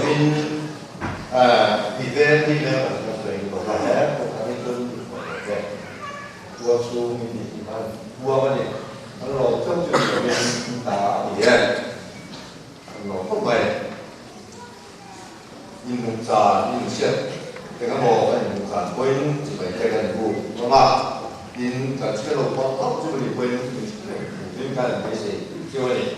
bin event ni na pasal ko kaya ko kami tu ko buat su ni iman buat ni kalau trong trường hợp bên ta thì nó không phải nhìn một trà nhìn một chiếc cái cái mỏ cái nhìn một trà quên chỉ phải cái cái vụ đúng không nhìn cái chiếc lồng con tóc chỉ phải quên liên quan đến cái gì chưa vậy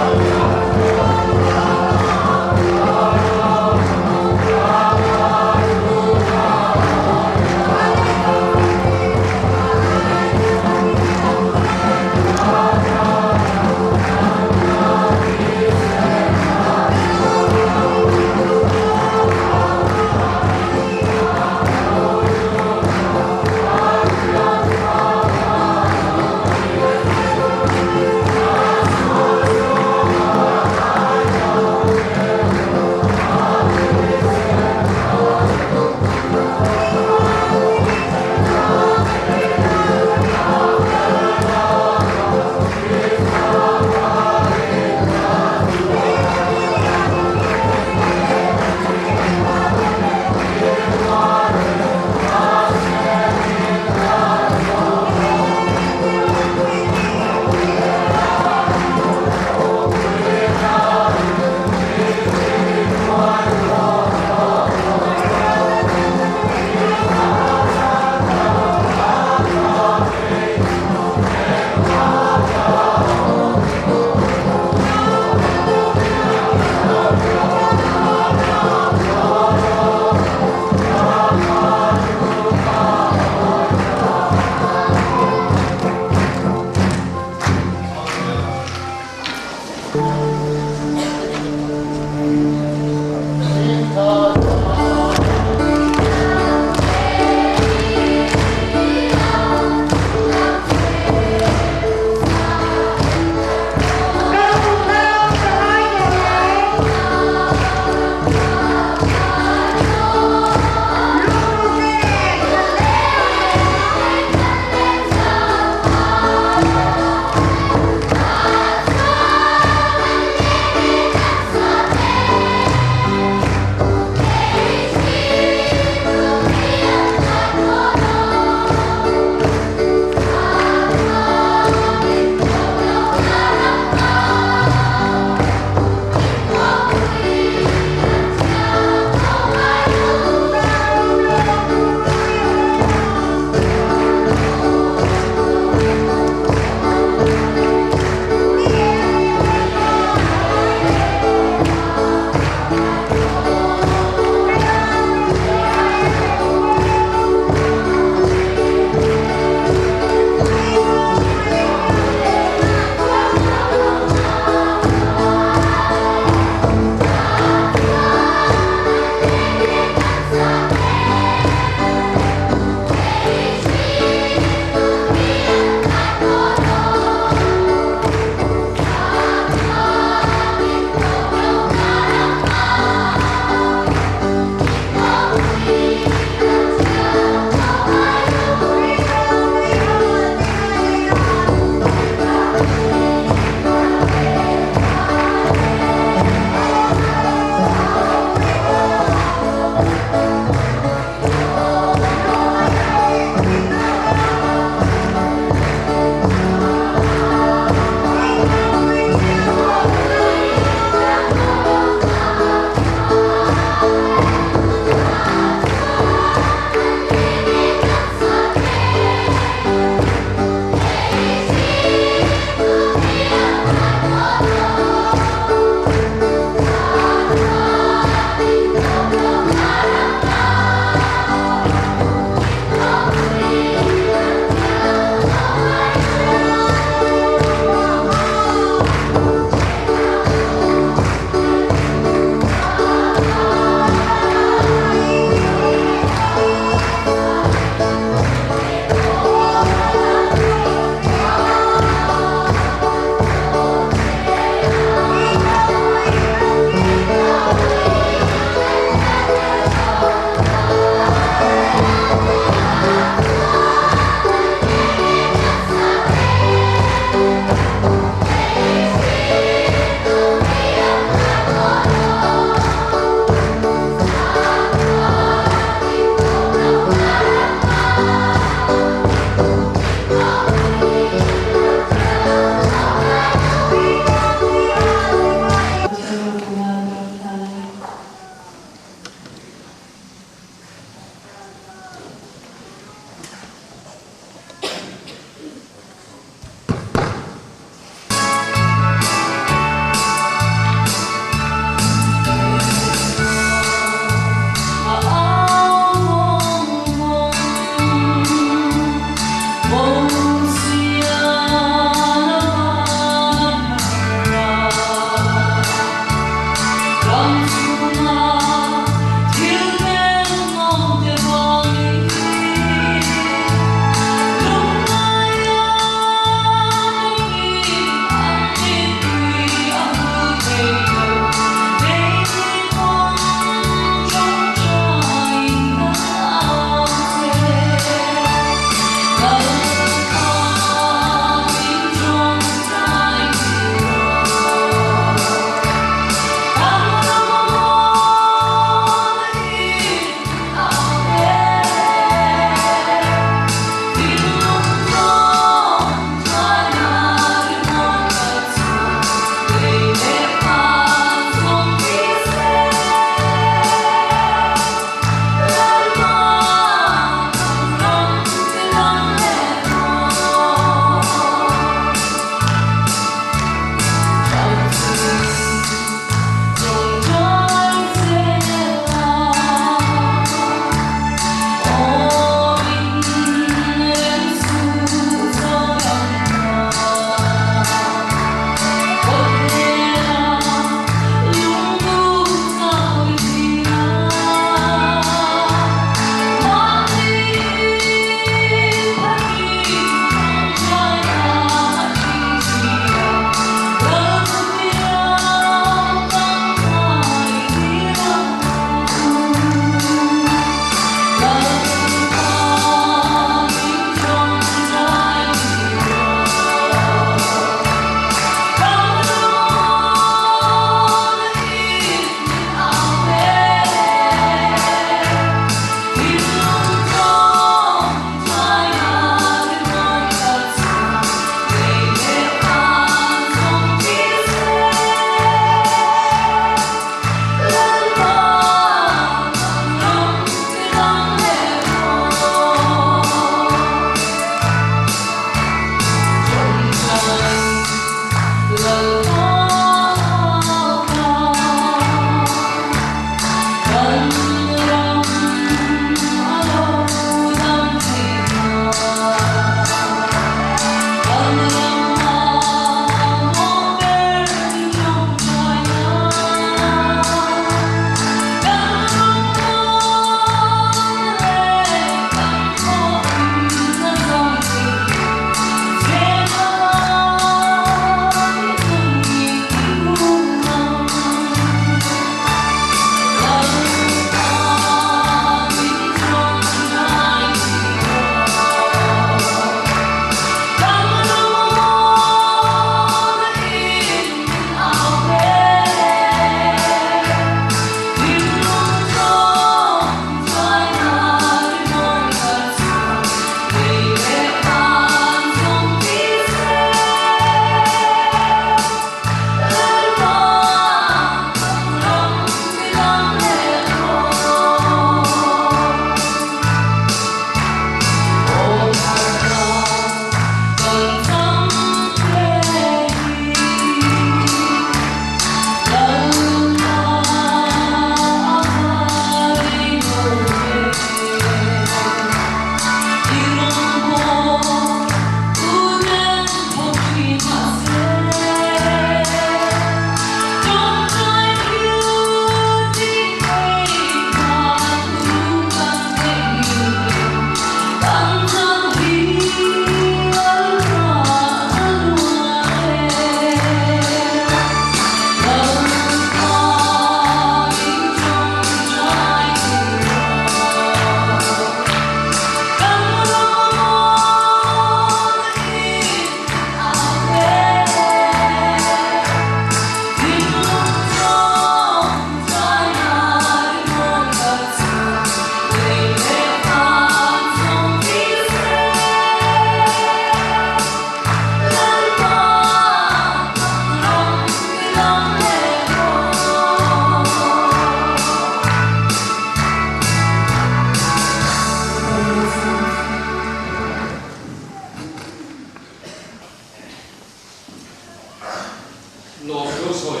soi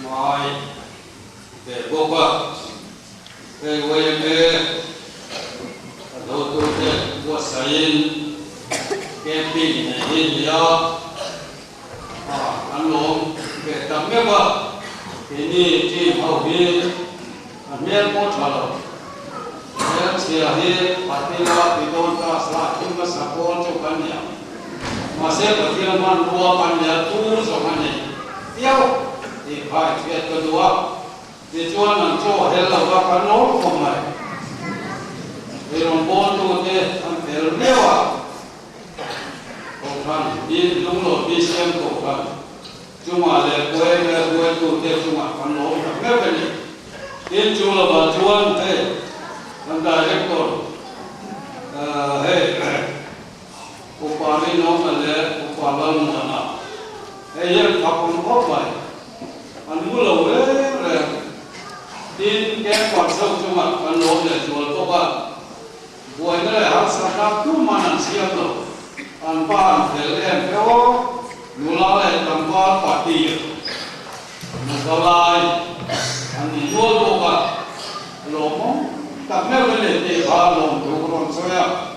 mai để vô qua về YMA đầu tư để buatsaih camping neih liao Lunglawn về tầm mấy vợ thì ni chỉ hậu vi miền Bắc Thái miền Tây hi Bắc Tây thì đồn ta sẽ chúng ta sẽ có chỗ căn nhà mà sẽ có thiên man đua căn nhà tu cho căn này tiêu thì phải chuyện cái đua thì cho nên cho hết là các căn nốt không này thì lòng bốn tu thế anh phải liêu công thần đi Lunglawn đi xem công thần cuma le kue tu te cuma kan lo tak apa ni tin cuma bajuan te dan director pualin no le pualin mana yang kapun apa an mula le tin ke kuasa cuma kan lo le jual toba buat ni harus ada tu mana siap tu an pan le ko Dula là tempat party, masalai, ani jual doa, lomo, tak nak beli di balong turun saya.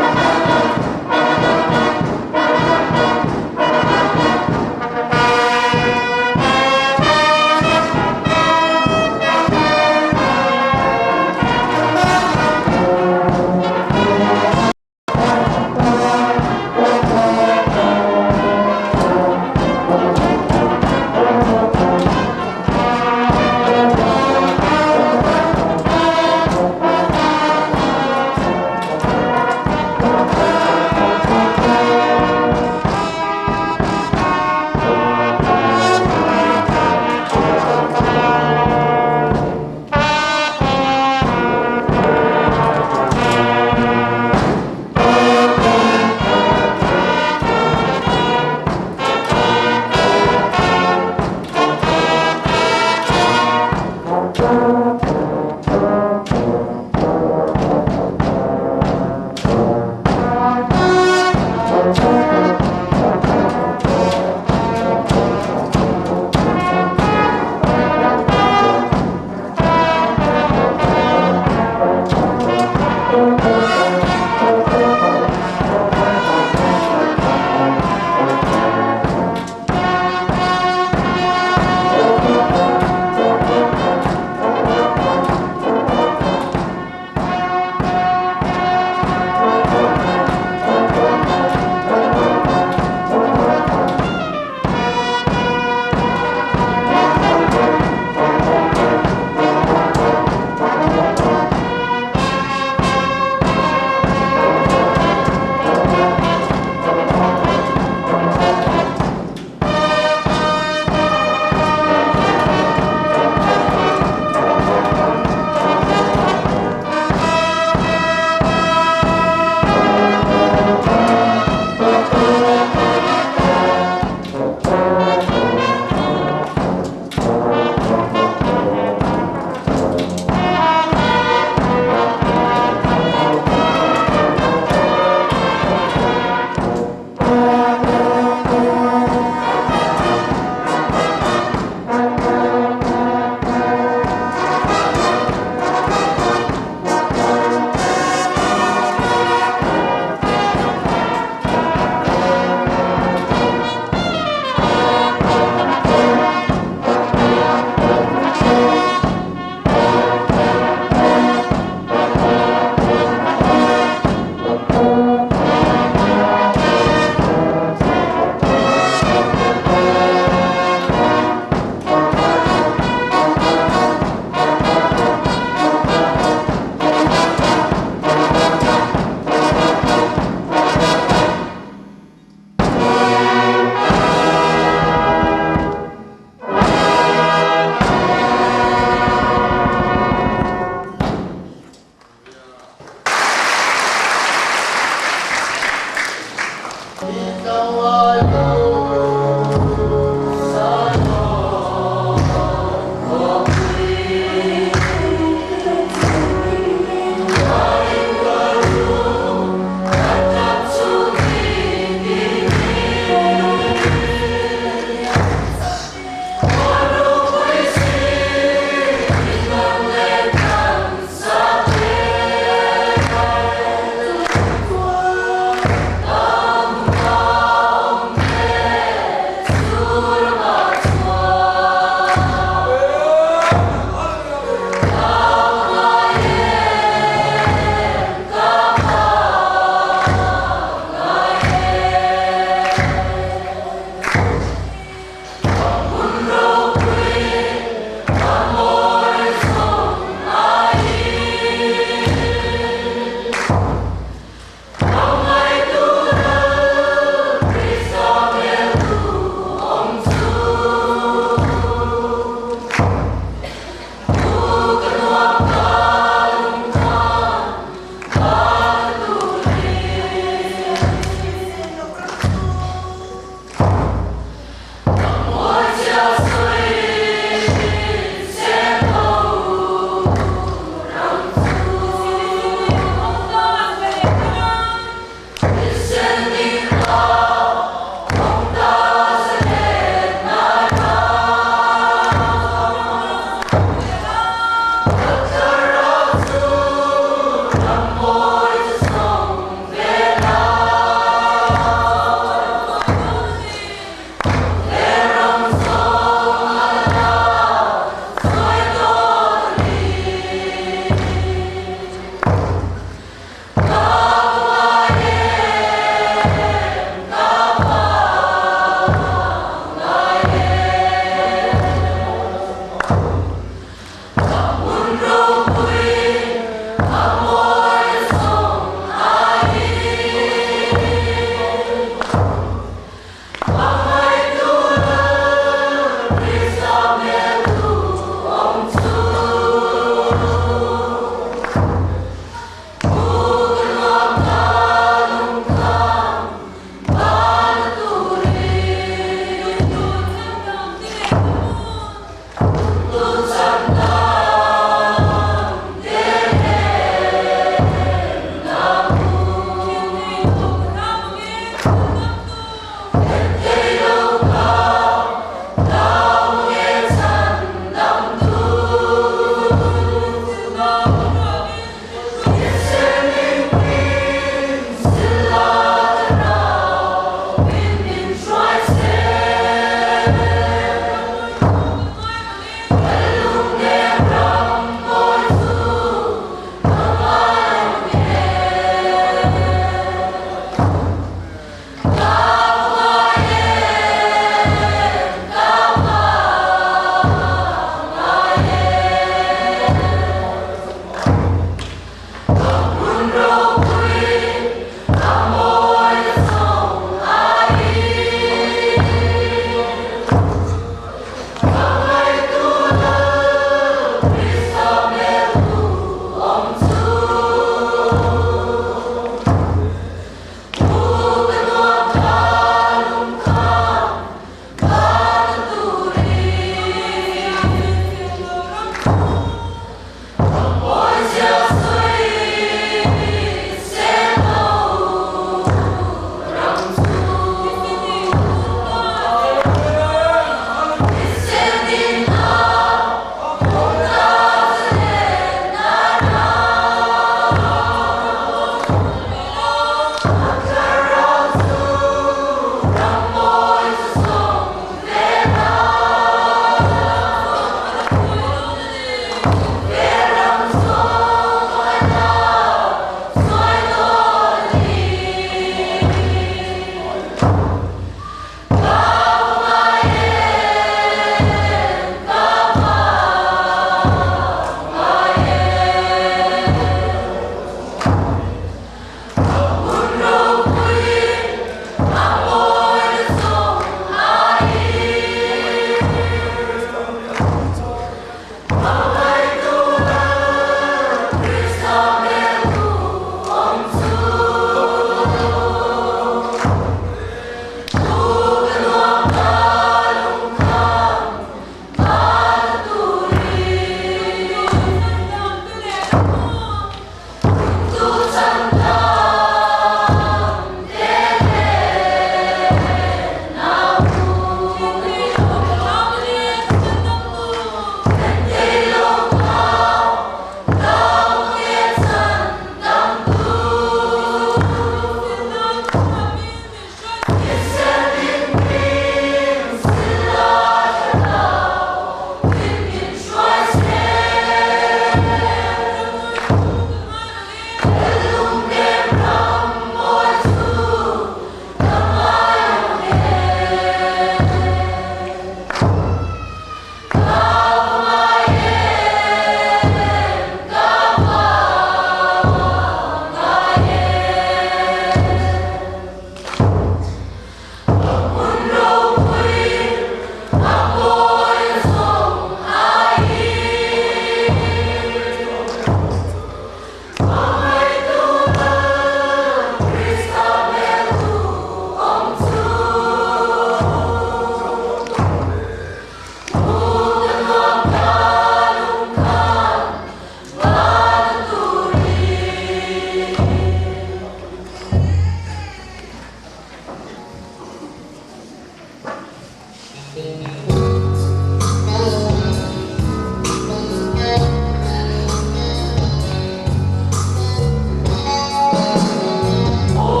Oh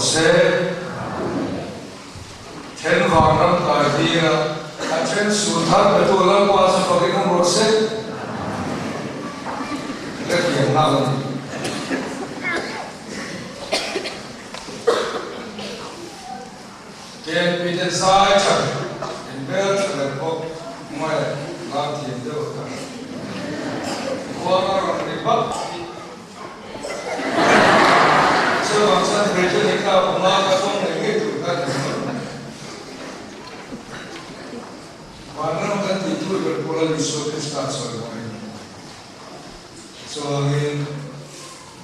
sẽ thiên vàng năm tại vì là trên sự thật về tôi lần qua sẽ có cái không sẽ rất nhiều năm cái bị den sai chẳng em bé là có ngoài làm thiền được qua nó bị bắt chưa bằng sân về cho những cao của ma các không để nghe tụi ta và nó cần thì tôi được pualin số cái start rồi so in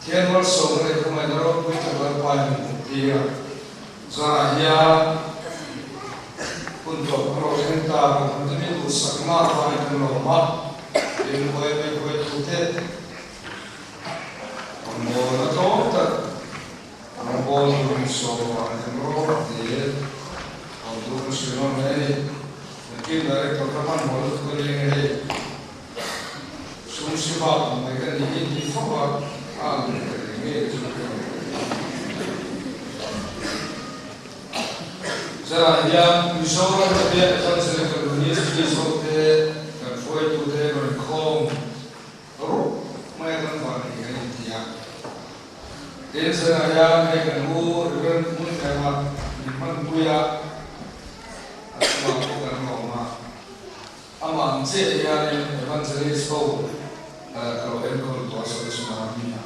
thiên vật sống này không ai đâu với chúng ta phải thì zahia untuk perintah untuk itu sakna pada normal in YMA tutet Mona tonta Mona so ando de ando sino nei mungkin dari teman Mona kuling ini sumsipa mereka ini di bawah ini Jadi yang misalnya kita akan selesai dunia seperti dan foi tu deh berkom, baru mereka melakukan ini dia. Dan saya mereka dengan mereka punya melakukan norma. Aman saya yang evangelisco kalau engkau tuas semua ini,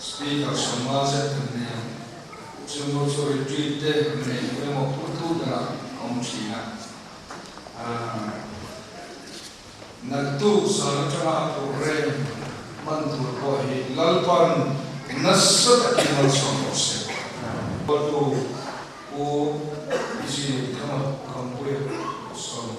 speaker semua saya tentunya. Semua suri tweet ini mau putu dalam omsina. Nanti selanjutnya program mantul koi lalpan nasab kita songkos. Waktu isi kampung songkos.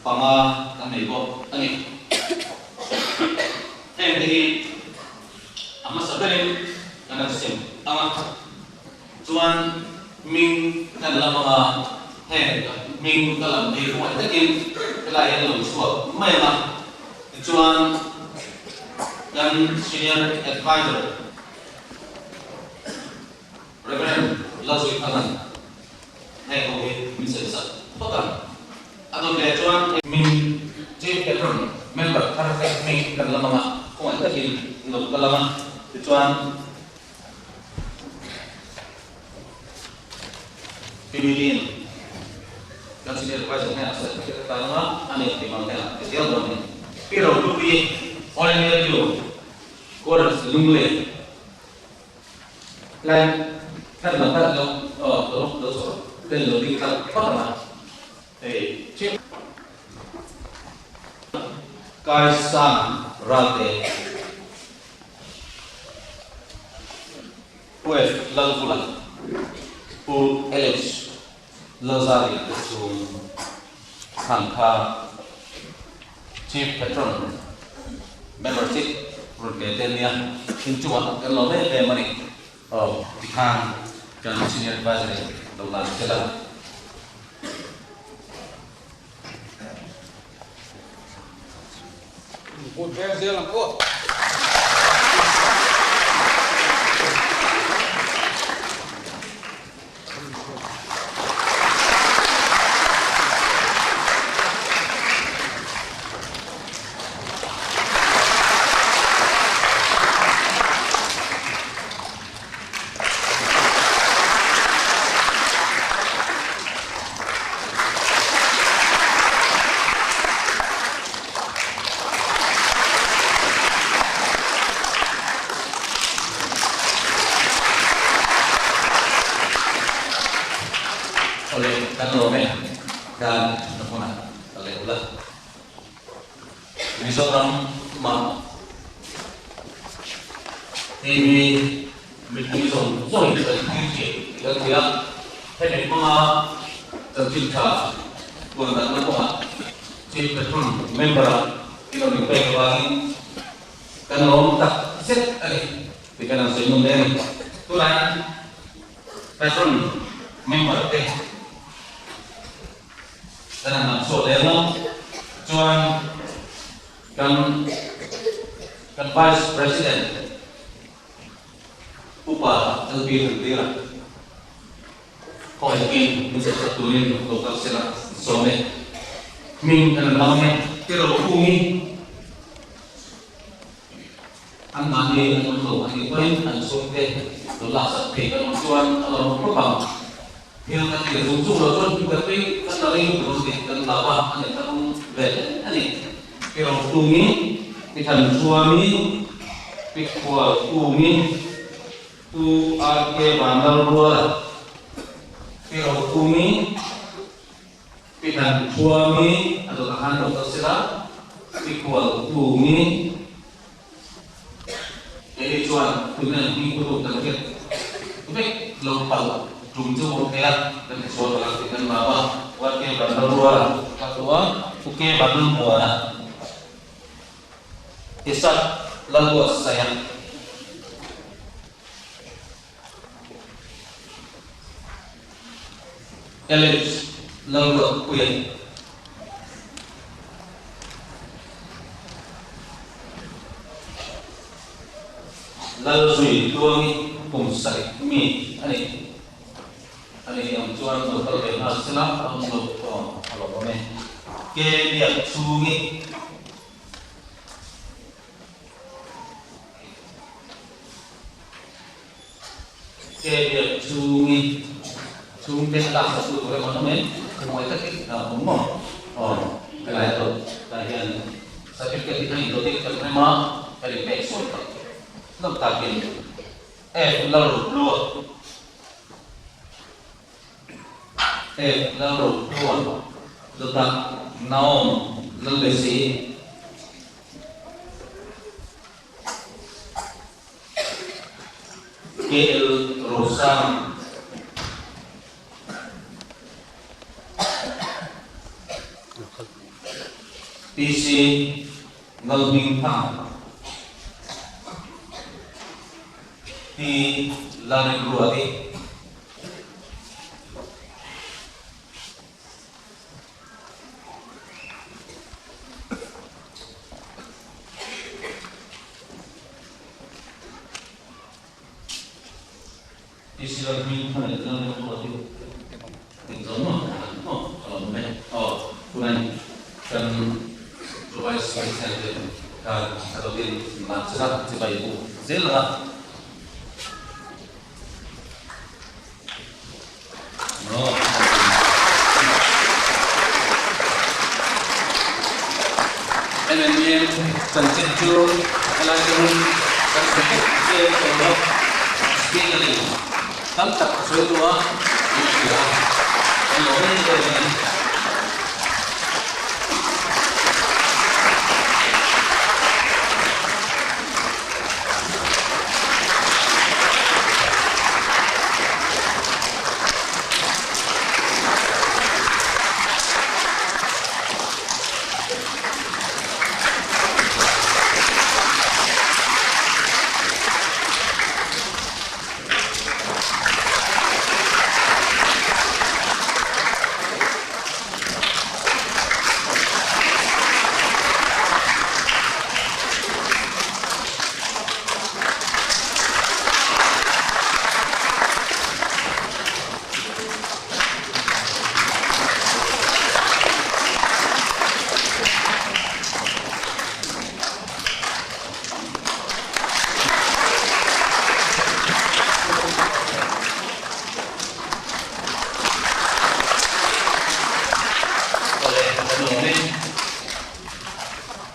pama kami ko ani hindi ama sabihin na nagsim ama tuan ming kanlang mga ming kalam di ko takin kalayan lo suwa may ma tuan dan senior advisor Reverend Lazui Kanan hay ko minsan sa total atau dia tuan min chief patron member karena min kanlang mga kung takin lo kalama tuan Pilihin dan senior advisor nya asal kita tahu ane timang kena kecil dong pero lebih orang itu kurang Lunglawn lain kan lembat lo dan lo di kota chip kaisang rate pues lalu pulang pu elis Lazari kusum Sangka Chief Patron Membership Rudgetenia Incuan kalau mereka mani Dikang dan Senior Advisor Dula Dula Udah jalan kok. oleh Kanlome dan Nepona oleh Dula. Ini seorang mam. Ini menjadi seorang yang dia hendak tercinta bukan Nepona. Si Patron member Indonesia Bank Kanlome tak set di kanan saya mengenai tulan Patron member dan anak saudara cuan kan vice president upah lebih rendah kau ingin menjadi tulen lokal secara sore min kan namanya kira bumi anak dia untuk hari ini ansumke Dula sampai kan cuan kalau propam yang kan dia rujuk rujuk juga tapi kan dari terus kan lama ada kamu bel ani kalau tumi ikan suami pikul tumi tu ake bandar dua kalau tumi ikan suami atau tahan dokter sila pikul tumi jadi cuan dengan minggu terakhir tapi lupa Jumtu mungkin dan suatu lakukan bahwa warga bandar luar ketua uke bandar luar kisah lalu saya elis lalu kuya lalu sui tuangi pungsari mi ani yang cuan untuk berhasil untuk kalau boleh ke biak sungi sungi lah satu orang mana semua itu ngomong kalau itu bagian sertifikat itu tidak terima dari pesun lengkapin lalu lalu tuan tetap naom lelesi KL Rosam PC ngalming tang di lari ruati PC ngalming tang di lari ruati tinggal tunai dan supaya sesuai dan kalau di masyarakat supaya itu jelas. Elemen tercencur alasan dan sebagai contoh sekali tanpa sesuatu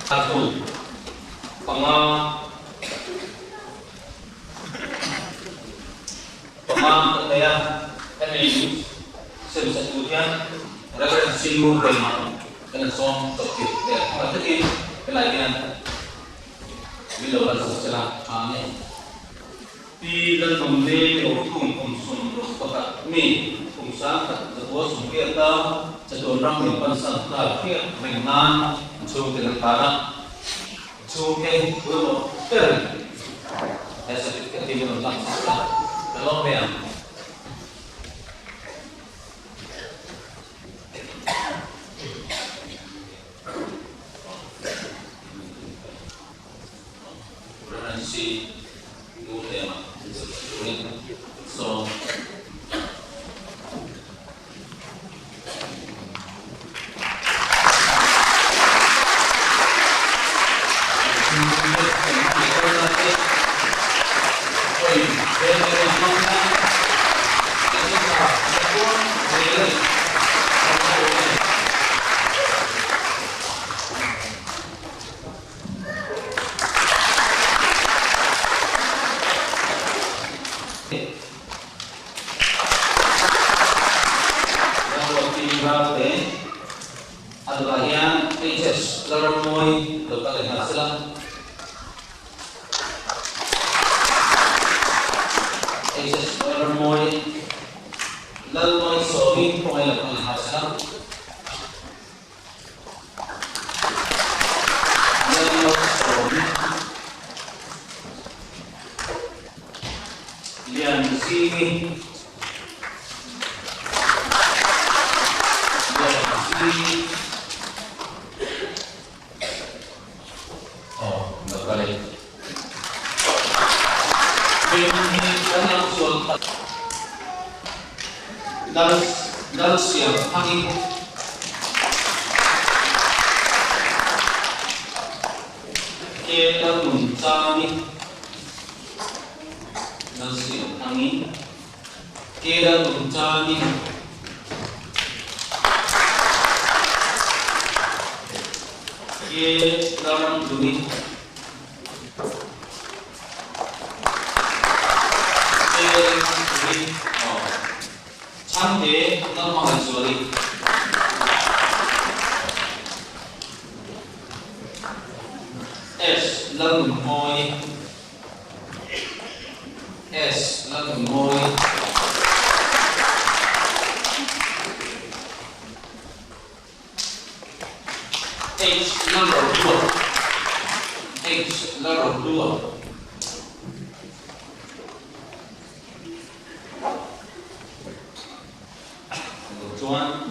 satu pengadaya ini sebisa kemudian referensi tema dengan song topik materi pelajaran bila secara aneh di dalam hukum konsum kota ini usaha ketua sumberta seorang yang pasang tarikh dengan Suke negara, suke belum sertifikat ini tentang sekolah belum ya. Referensi itu tema, so. Adalah yang HS lermoi lokal hasil HS lermoi sobi pengai lokal hasil lermoi sobi lian sini dalam siang hari kita mencari dalam siang hari kita mencari dalam dunia Ande nama Hansuri S Lunglawn H chuan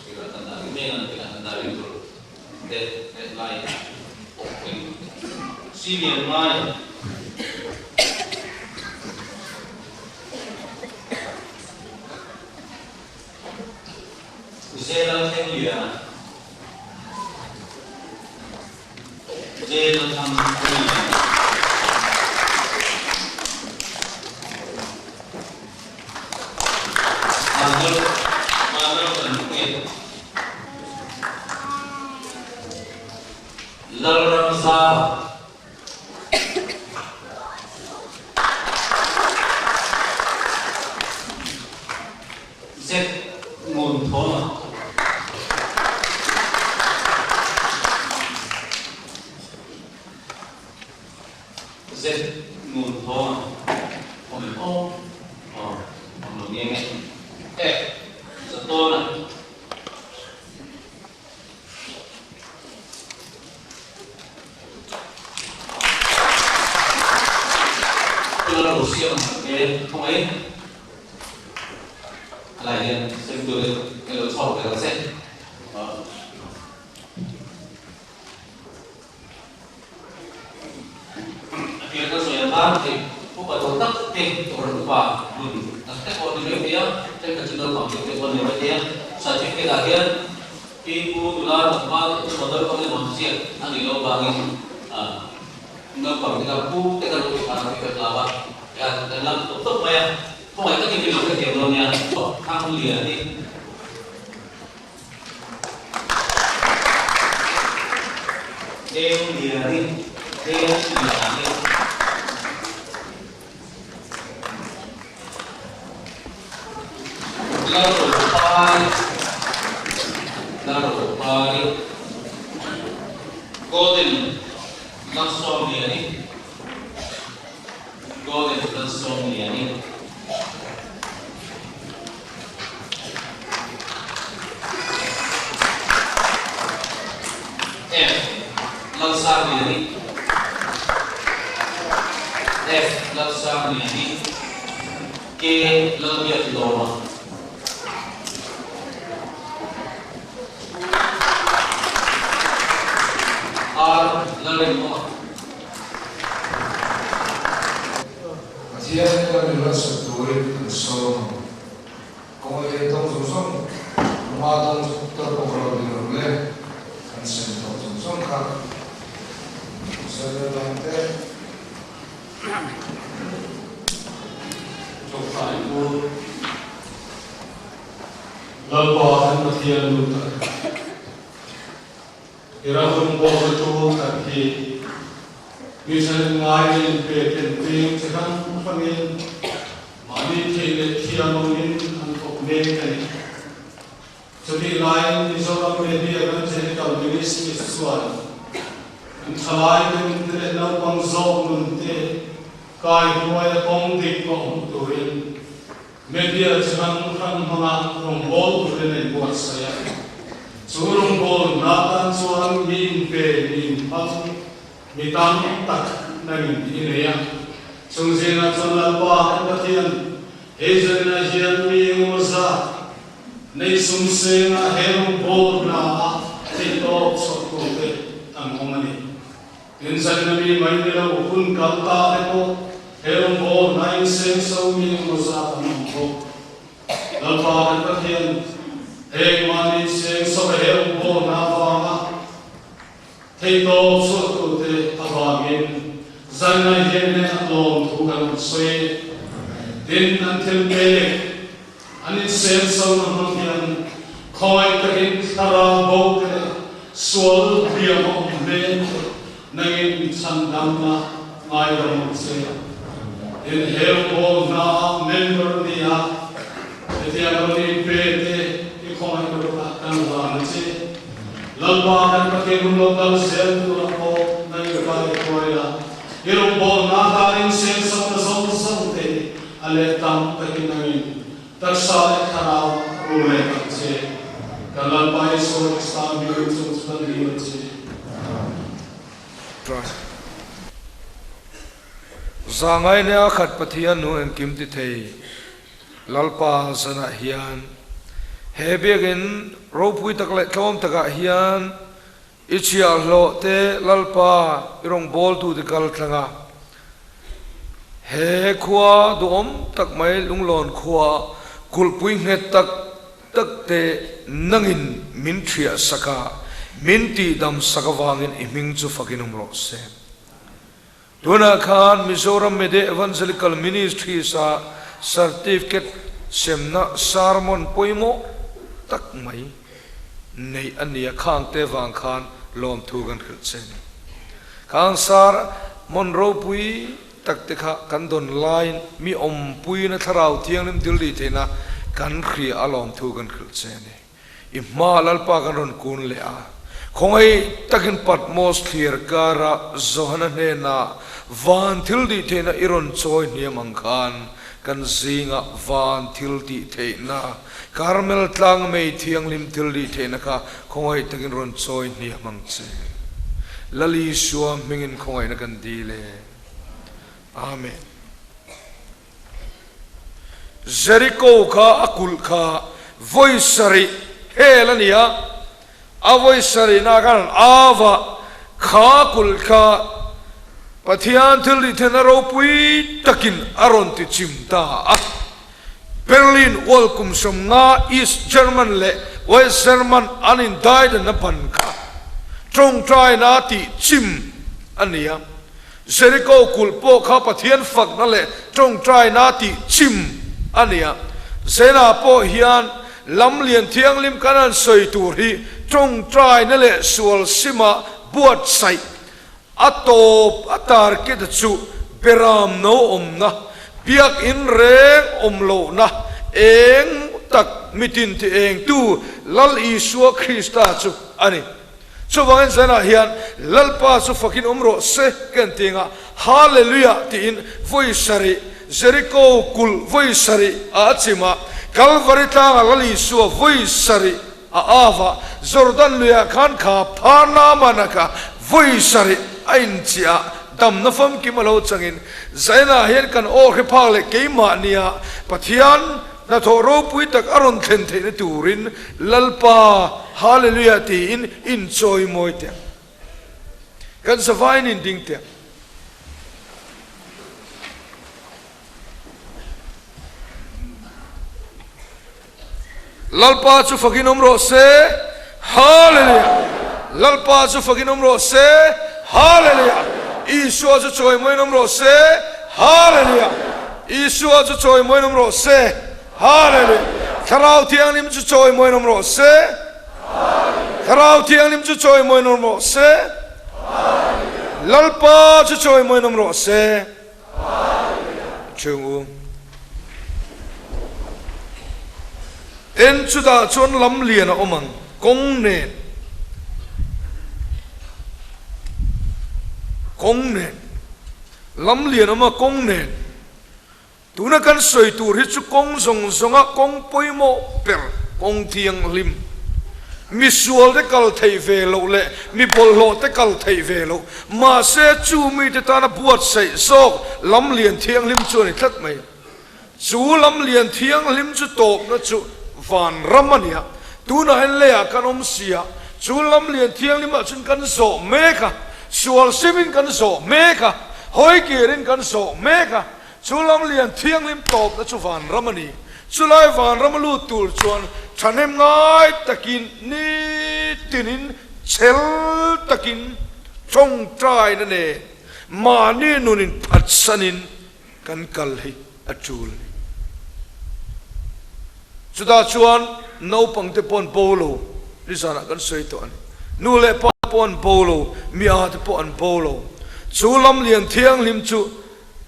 kira tanda dengan kira tanda itu deadline senior mai Jalan Tengah, Jalan Tengah. Mantul penting. Lalu sah. Set munthon. Set munthon. Om nghe. Satu lah. Kalau usia không ấy lại xem tôi cái lối sau cái lối xe. Khi nó soi tan thì cũng phải tổ tắc thì tổ lực vào các con đi phía trên cái chiến đấu phòng chống dịch bệnh này vậy sản xuất cái là kia ibu Dula tempat modal kami manusia ang ilo bangin ngapang pu kita lupa para kita kelawat ya dalam tutup ya pokoknya kita kini lupa kemudiannya kamu lihat ni Lalu pari golden langsung dia ni F langsung dia ni F langsung dia ni K lebih lama lalu Asia kan adalah sebuah persoalan. Kemudian tahun sosong, rumah terpokok di oleh konsen tahun sosong kan. Saya nanti coba itu lebaran ketian luta. Irahun boh itu tapi misalnya ngai penting sekarang panggil mani tiada mungkin untuk mereka. Jadi lain misalnya media kan jadi kalau jenis sesuatu. Selain itu nak bangsa nanti kai dua pondok pondokin media sekarang kan mana rombol boleh buat saya. Surung bol natan suang min pe min pas mitam tak nangin ini ya. Sungsina sonal pa katian ezana jian mi ngosa nei sungsina herung bol na tito sokote angomani. Insan nabi mainila ukun kalta eko herung bol nain seng so mi ngosa tamko. Lalpa katian mani seng sobehe bo na fama teito sokote abagin zanna yene alom thugan soi din until pele anin seng so na hangyan khoi takin thara bo ke sol biamo me nangin sandamna ngai ram se in her bo na member niya etiya ri pete koi berapa tanggal nanti, lalu akan pakai lokal sel tu aku nanti berapa koi lah. Iru bol nakarin sel sama sampai alih tam pakai nanti tersalah karau rumah nanti. Kalau pakai soal Islam itu seperti nanti. Zangai ni akhat pathian nu engkim ti thei lalpa sana hian Hebiagin ropui takle thom taka hian ichia hlo te lalpa irong bol tu dikal thanga he khua dom tak mai lunglon khua kulpui nge tak te nangin min thria saka min ti dam sakawangin iming chu fakinum ro se Duna khan Mizoram Mede Evangelical Ministry sa certificate semna sarmon poimo tak mai nei ania khang te wang khan lom thu gan khil chen khang sar mon ro pui tak te kha kan don line mi om pui na tharau thiang lim dil di thena kan khri alom thu gan khil chen I ma lal pa kan ron kun le a khongai takin pat mos clear kara zohana ne na van thil di thena iron choi niamang khan kan zinga van thil di thena Carmel tlang mei thiang lim thil di thena kha khongai takin ron choi niamang che lali suam mingin khongai na kan di le amen Jericho kha akul kha voisari helania avoisari na kan ava kha kul kha pathian thil di thena ro pui takin aron ti chimta Berlin welcome somna East German le West German anin died na panka trong try na ti chim ania Jericho kulpo kha pathian fak na le trong try na ti chim ania zena po hian lam lian thiang lim kanan soi tur hi trong try na le sual sima buatsaih atop atar ke chu beram no omna biak in reng omlo na eng tak mitin ti eng tu lal Isua Krista chu ani chu wangin sana hian lalpa chu fakin umro se kan tinga hallelujah ti in voisari Jericho kul voisari a chima Calvary tanga lal Isua voisari a ava Jordan luya khan kha phana manaka voisari ain chia dam na fam ki malo changin zaina hian kan o khe phak le keima nia pathian na thoro pui tak aron thlen thein turin lalpa hallelujah ti in enjoy moite kan savain in ding te lalpa chu fakin umro se hallelujah lalpa chu fakin umro se hallelujah Isua chu choi moi nom ro se hallelujah Isua chu choi moi nom ro se hallelujah Tharau thiang lim chu choi moi nom ro se hallelujah Tharau thiang lim chu choi moi nom ro se hallelujah Lalpa chu choi moi nom ro se hallelujah Chung ten chu da chon lam lian a omang kong nen kong nen lam lian ama kong nen tuna kan soi tur hi chu kong zong zonga kong poimo per kong thiang lim mi sual te kal thei ve lo le mi bol lo te kal thei ve lo ma se chu mi te ta na buat sai sok lam lian thiang lim chu ni thlat mai chu lam lian thiang lim chu top na chu van ramania tuna hen le kan om sia chu lam lian thiang lim a chun kan so me ka sual simin kan so meka hoi kirin kan so meka chulam lian thiang lim top na chu van ramani chulai van ramalu tul chuan thanem ngai takin ni tinin chel takin chong trai na ne ma ni nunin phatsanin kan kal hi achul chuda chuan no pangte pon polo risana kan soi to an nu le pon polo mi a te pon polo chulam lian thiang lim chu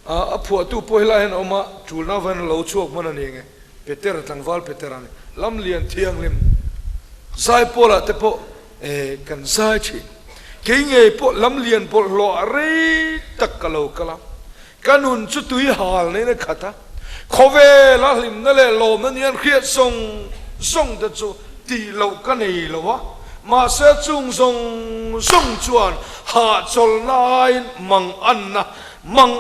a phu tu poila hen oma chulna van lo chuak man ani nge peter tangwal peter ani lam lian thiang lim sai pola te po kan sai chi ke nge po lam lian po lo re tak kalo kala kanun chu tui hal ne na khata khove la lim na le lo na nian khiat song song de chu ti lo ka nei lo wa ma se chung song song chuan ha chol nai mang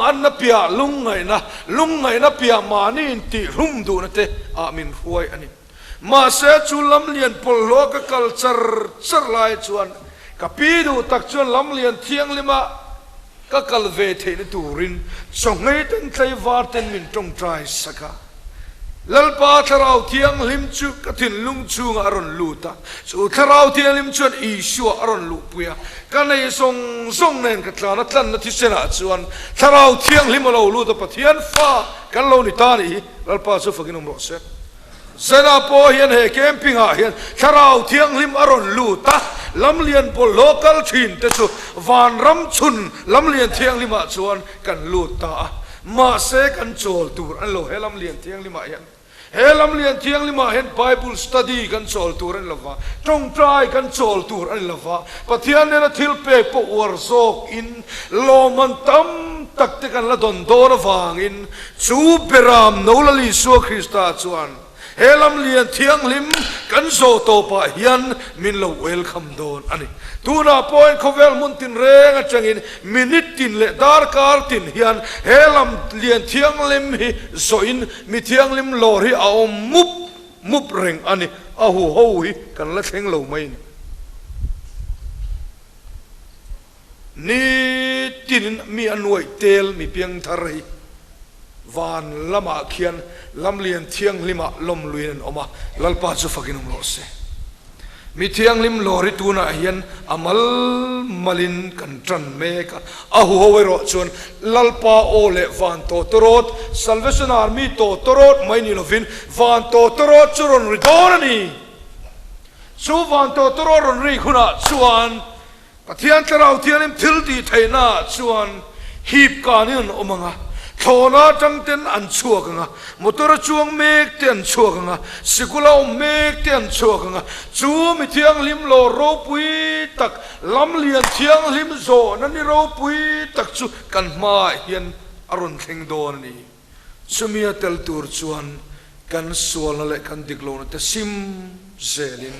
anna pia lungai na pia mani ti rum du na te amin huai ani มาเสจูลำเลียนปลโลกกัลเจอร์ลายชวนกับปีดูตักชวนลำเลียนเทียงลิมาก็กัลเวทในตูรินส่งให้ตั้งใจวาร์เตนมินตรงใจสักลลปาทราวเทียงลิมจุกถินลุงจูงอรอนลูตาสู่ทราวเทียงลิมชวนอีชัวอรอนลูปุยกันในทรงเนินกัตลานัทลันนัทิเสนาชวนทราวเทียงลิมเราลูตาปะเทียนฟ้ากันเรานิตานีลลปาสุฟกินมรสเสนาโปเฮียนเฮแคมปิ้งอาเฮียนทราวเทียงลิมอรอนลูตาลำเลียนปโลกัลทินเตสุวานรำชุนลำเลียนเทียงลิมาชวนกันลูตามาเสกันโจลตูอันโลเฮลำเลียนเทียงลิมาเฮียนเฮลำเลียนเทียงลิมาเห็นไบเบิลสตัดี้กันโจลตูรันละวะตรงใจกันโจลตูรันละวะปะเทียนเนี่ยทิลเปปวอร์โซกอินโลมันตั้มตักเตกันละดอนโดระวางอินจูเบรามโนลลิสัวคริสตาจวนเฮลำเลียนเทียงลิมกันโซโตปะเฮียนมินละเวลคัมโดนอันนี้ตูน่าพอยเขาเวลมุนตินเรงจังอินมินิตินเลดาร์การตินเฮียนเฮลำเลียนเทียงลิมฮิโซอินมีเทียงลิมลอรีเอามุบเร่งอันนี้อาหูฮูฮิกันละเชงเหลาไม่นี่ตินมีอันวยเตลมีเพียงทะเลวานละมาเขียนลำเลียนเทียงลิมาลมลุยนันออกมาลลปาจุฟักินมโลเซมีเทียงลิมลอริตูน่าเฮียนอามัลมาลินกันจันเมกอาหูเวโรชวนลลปาโอเลวานโตตรอด Salvation Army โตตรอดไม่นิลวินวานโตตรอดชวนริดอนนี่ชูวานโตตรอดริคุณาชวนปะเทียนตะเราเทียนลิมทิลดีไทยนาชวนฮีบการนี่นอมังะโทนาจังเต็นอันชัวกังะมอเตอร์จวงเมกเต็นชัวกังะสิกุลาเมกเต็นชัวกังะจูมิเทียงลิมโลโรปุยตักลำเลียนเทียงลิมโซนั่นนี่โรปุยตักจูกันมาเฮียนอรุณเทงโดนนี่สุมีเตลตูร์ชวนกันสวลนั่นแหละกันดิกโลนแต่ซิมเซลิน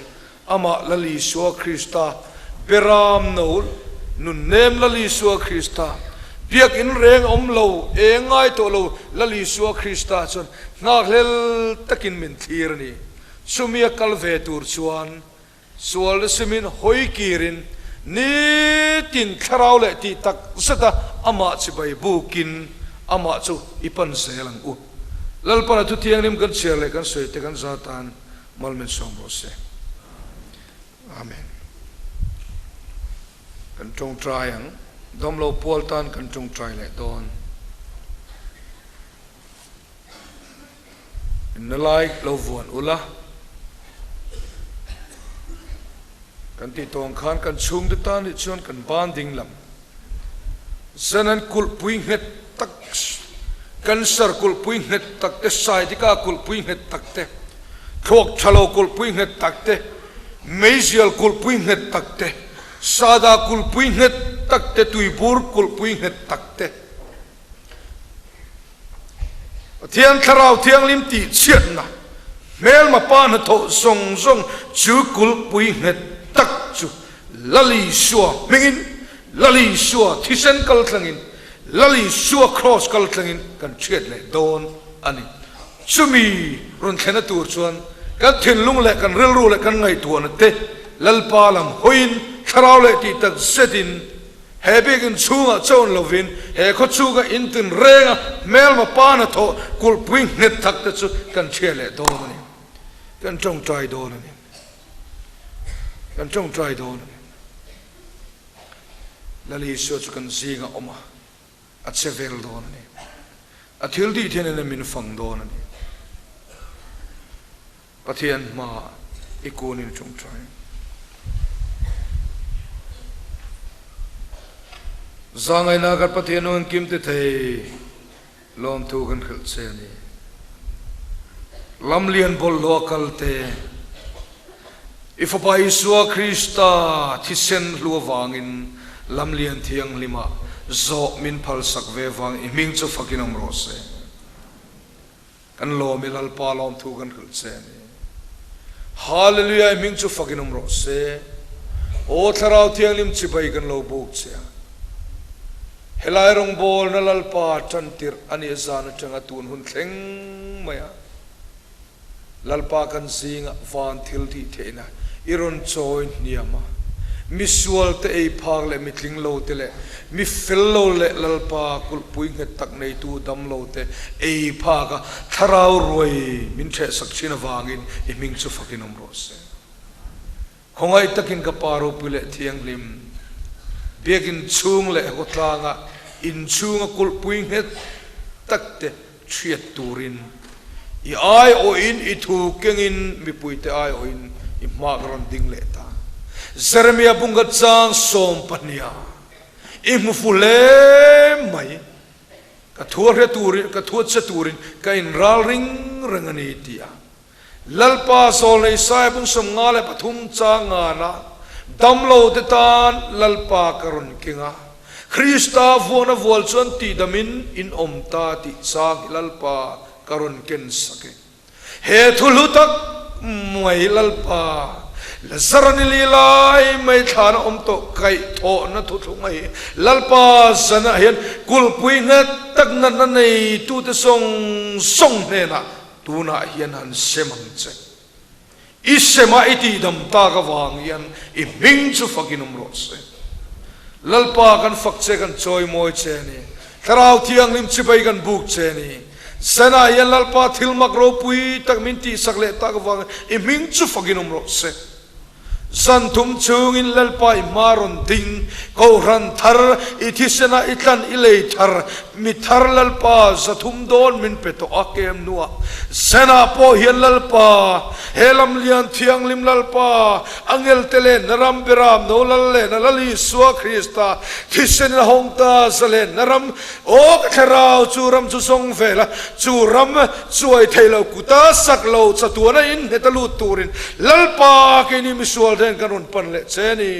อามาลลีสัวคริสตาเบรามโนลนุนเนมลลีสัวคริสตาbiak in reng lo engai to lo lali suwa Krista chon ngak lel takin min thir ni sumia kalve tur chuan sual simin hoi kirin ni tin tharau le ti tak sata ama chi bai bukin ama chu ipan selang u lalpana tu tiang nim kan chele kan soi te kan zatan malmen som se amen kan tong tryang dom lo pualtan kan chung try le don in like lo vuan ula kan ti tong khan kan chung de tan ni chuan kan ban ding lam zanan kul puing het tak kan sar kul puing het tak te sai ti ka kul puing het tak te thok chalo kul puing het tak te meisial kul puing het tak te sada kul puing het takte tuibur kulpuing het takte thiang tharau thiang lim ti chiat na mel ma pan tho song song chu kulpuing het tak chu lali shua mingin lali shua thisen kal tlangin lali shua cross kal tlangin kan chiat le don ani chumi run thena tur chuan kan thin lung le kan rel ru le kan ngai tuan te lalpa lam hoin tharau le ti tak setin hebegin chunga chon lovin he kho chuga intin renga mel ma pana tho kulpuing net takte chu kan chele do ni kan chong trai do ni kan chong trai do ni lali so chu kan zinga oma at sevel do ni athil di thene ne min fang do ni pathian ma ikonin chong trai zangai nagar pathianon kimte thei lom thu kan khal che ni lamlian bol local te ifa pai suwa Krista thisen luwangin lamlian thiang lima zo min phal sak ve wang iming chu fakinam rose kan lo milal pa lom thu kan khal che ni hallelujah iming chu fakinam rose o tharau thiang lim chibai kan lo buk che helai rong bol na lalpa chantir ani zana changa tun hun thleng maya lalpa kan zinga van thil thi theina iron choi niama misual te ei phak le mitling lo te le mi fel lo le lalpa kul pui nge tak nei tu dam lo te ei phaka tharau roi min the sakchina wangin I ming chu fakin om rose khongai takin ka paro pule thiang lim begin chung le hotlanga in chunga kul pui nge tak te thiat turin I ai o in I thu kengin mi pui te ai o in I magron ding le ta Jeremia bunga chang som pania I mu fule mai ka thua re turin ka thua che turin ka in ral ring rangani tia lalpa sol nei sai bung som nga le pathum cha nga na damlo te tan lalpa karon kinga Krista vona vol chon ti damin in omta ti sa lalpa karon ken sake he thulutak mai lalpa Lazarani lilai mai thana omto kai tho na thu thu mai lalpa sana hian kulpui ngat tak na na nei tu te song song ne na tu na hian han semang che isema iti dam ta ka wang hian I ming chu fakinum rose lalpa kan fak che kan choi moi che ni tharau thiang lim chipai kan buk che ni sana hian lalpa thilmak ro pui tak min ti sakle ta ka wang I ming chu fakinum rose Santum chung in lalpa I maron ding ko ran thar ithisena itlan ilei thar mi thar lalpa zathum don min peto akem nuwa sena po hian lalpa helam lian thiang lim lalpa angel tele naram beram no lalle nalali swa Krista thisen hongta sale naram o kharau churam chu song vela churam chuai thailo kuta saklo chatuana in hetalu turin lalpa ke ni misual den kanon panle cheni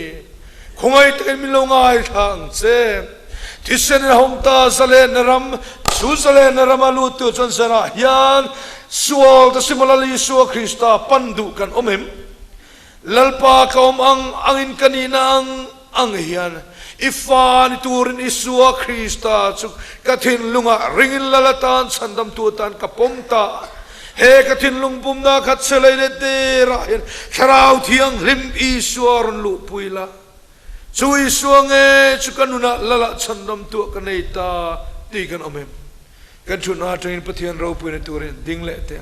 khongai te min lo ngai thang che thisen hongta sale naram chu sale naram alu tu chon sana hian sual ta simolali swa Krista pandu kan omem lalpa ka angin kanina ang hian ifan turin iswa Krista chu kathin lunga ringin lalatan sandam tutan kapomta he kathin lungpum na khat selai le te ra hian kharau thiang lim iswar lu puila chu iswa nge chu kanuna lala sandam tu kaneita ti kan omem kan chuna train pathian ro puina turin ding le te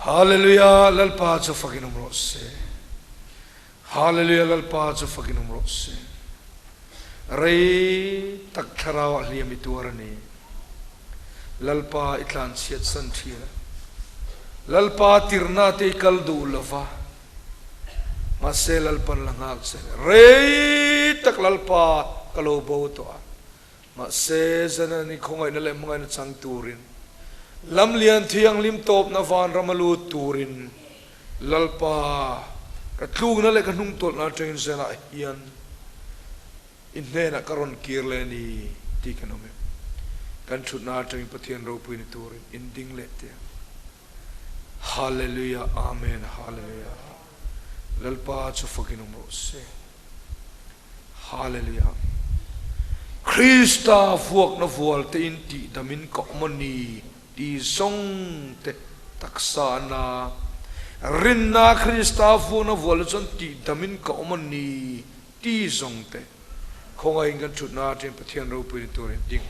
hallelujah lalpa chu fakinum rose hallelujah lalpa chu fakinum rose rei tak tharau liam iturani lalpa itlan siat san thira lalpa tirna te kal dulava masel lalpan langak se rei tak lalpa kalo bo to ma se zana ni khongai na le mangai na chang turin lam lian thiang lim top na van ramalu turin lalpa ka thlung na le ka hnung tol na train sena hian in ne na karon kirle ni ti kanome kan thut na train pathian ro pui ni turin in ding le te hallelujah amen hallelujah lalpa chu fakinum rose hallelujah Krista vuak na vual te in ti damin ka mani ti song te taksa na rin na Krista vuak na vual chon ti damin ka mani ti song te khongai ngan chut na ten pathian ro pui turin ding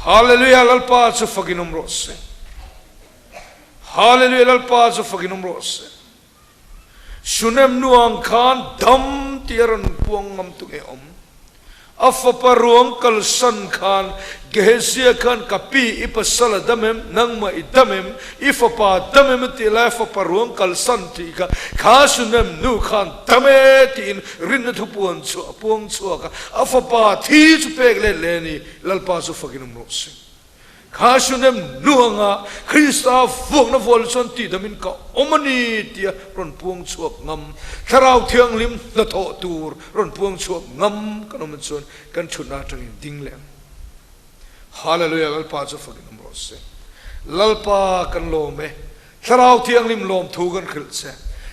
hallelujah lalpa chu fakinum rose hallelujah lalpa chu fakinum rose sunem nuang khan dam tiaran puang ngam tu e om afa paruang kal san khan gehesia khan kapi ipasala damem nangma idamem ifapa damem ti la fa paruang kal san ti ka khasunem nu khan dame tin rin thu puan chu puang chu ka afa pa thi chu pek le le ni lalpa su fakinum rose khasunem nuanga Krista vuak na vol chon ti damin ka omani tia ron puang chuak ngam tharau thiang lim la tho tur ron puang chuak ngam kanom chon kan chuna tang ding lem hallelujah lalpa chu fakin rose lalpa kan lo me tharau thiang lim lom thu kan khil che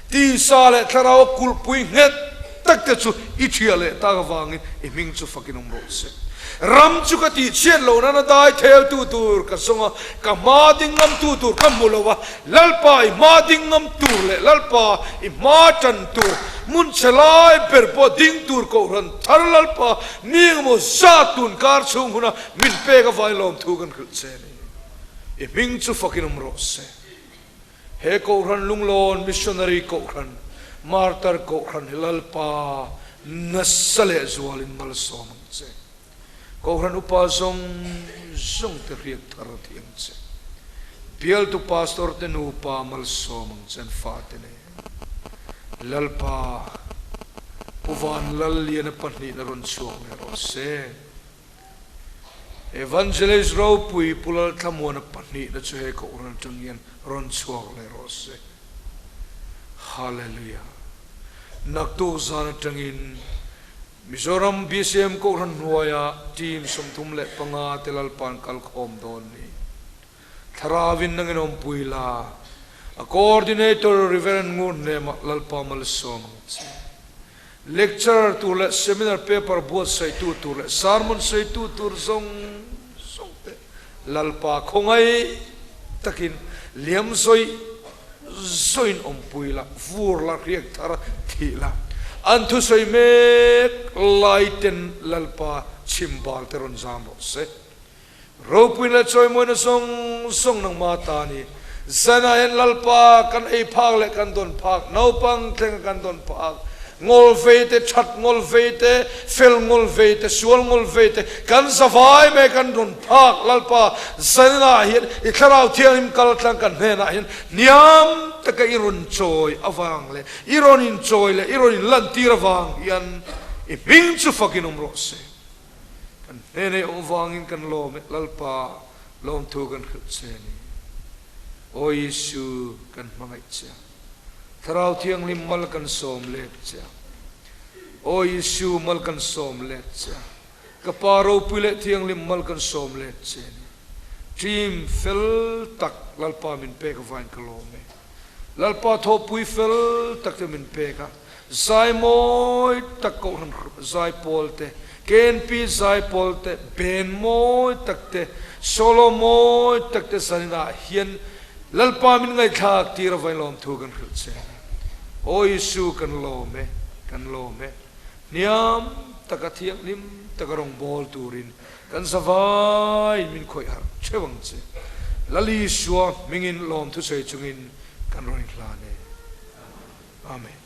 ti sa le tharau kul pui nget tak te chu ithiale ta ga wangin iming chu fakin rose ram chu ka ti chen lo na dai theu tu tur ka songa ka ma ding ngam tu tur ka mulowa lalpa I ma ding ngam tur le lalpa I ma tan tur mun chalai perpo ding tur ko ran thar lalpa ning mo sa tun kar chung huna min pe ka vai lom thu kan khul che ni I ming chu fakin ro se he ko ran Lunglawn missionary ko ran martyr ko ran lalpa nasale zualin mal som che ko ran upa zong te riek thar thiam che bial tu pastor te nu pa mal som chen fa te ne lalpa puvan lal lian panni na ron chuang ne ro se evangelist ro pui pulal thamona panni na chu he ko ran tangyan ron chuang le ro se hallelujah naktu zan tangin Mizoram BCM ko ran nuaya team somthum le panga telal pan kal khom don ni tharawin nanginom puila a coordinator reverend ngun ne lalpa mal som lecturer tu le seminar paper buatsaih tu le sermon sai tu zong te lalpa khongai takin liam soi zoin puila vur la riek thara thila antu soi mek laiten lalpa chimbal teron zambo se ropin la choi moina song nang mata ni zanayan lalpa kan ei phak le kan don phak no pang teng kan don phak ngol veite chat ngol veite fel ngol veite sual ngol veite kan savai me kan don phak lalpa zanna hian I tharau thiang im kal tlang kan hena hian niam taka irun choi awang le ironin choi le ironin lan tirawang yan I ming chu fakin umro se kan hene awangin kan lom lalpa lom thu kan khut se ni o Yesu kan mangai cha tharau thiang lim mal kan som le cha o Yesu mal kan som le cha kaparo pule thiang lim mal kan som le cha team fel tak lalpa min pe ka vain kalome lalpa tho pui fel tak te min pe ka zai moi tak ko han zai polte ken pi zai polte ben moi tak te solo moi tak te sanina hian lalpa min ngai thak tira vai lom thu kan khul che o Yesu kan lome niam takathiak lim takarong bol turin kan savai min khoi har chewang che lali suwa mingin lom thu sei chungin kan roin klane amen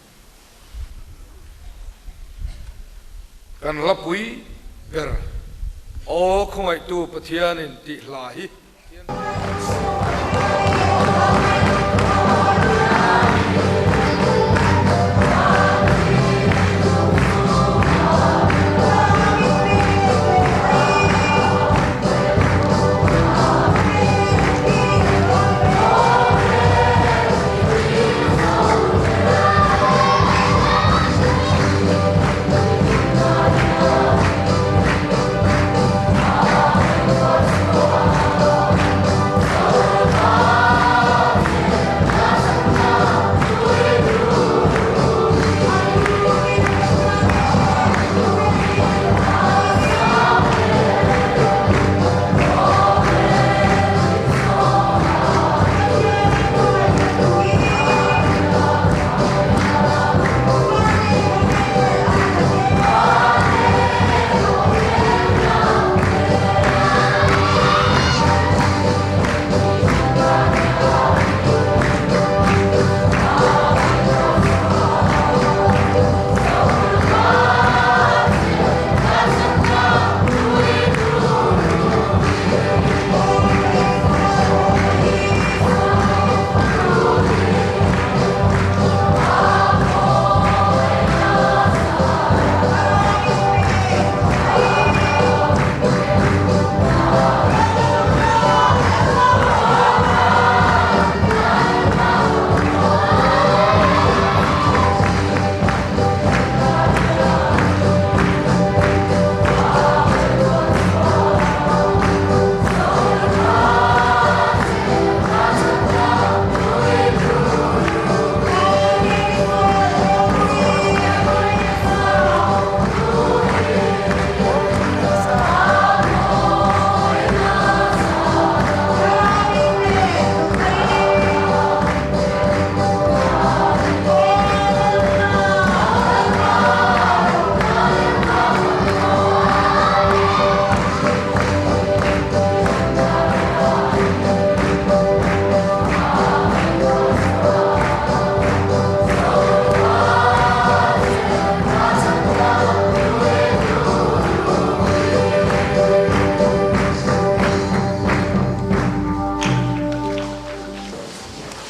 kan lapui ber o khongai tu pathian in ti lai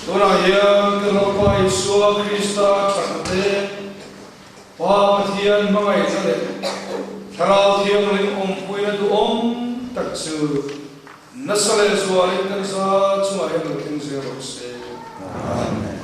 Tuna hian kalapa Isua Krista chakate pa pathian mangai chale tharau thiang ling puina du taksu nasale zuarin kan sa chunga hian lo ting se ro se. Amen.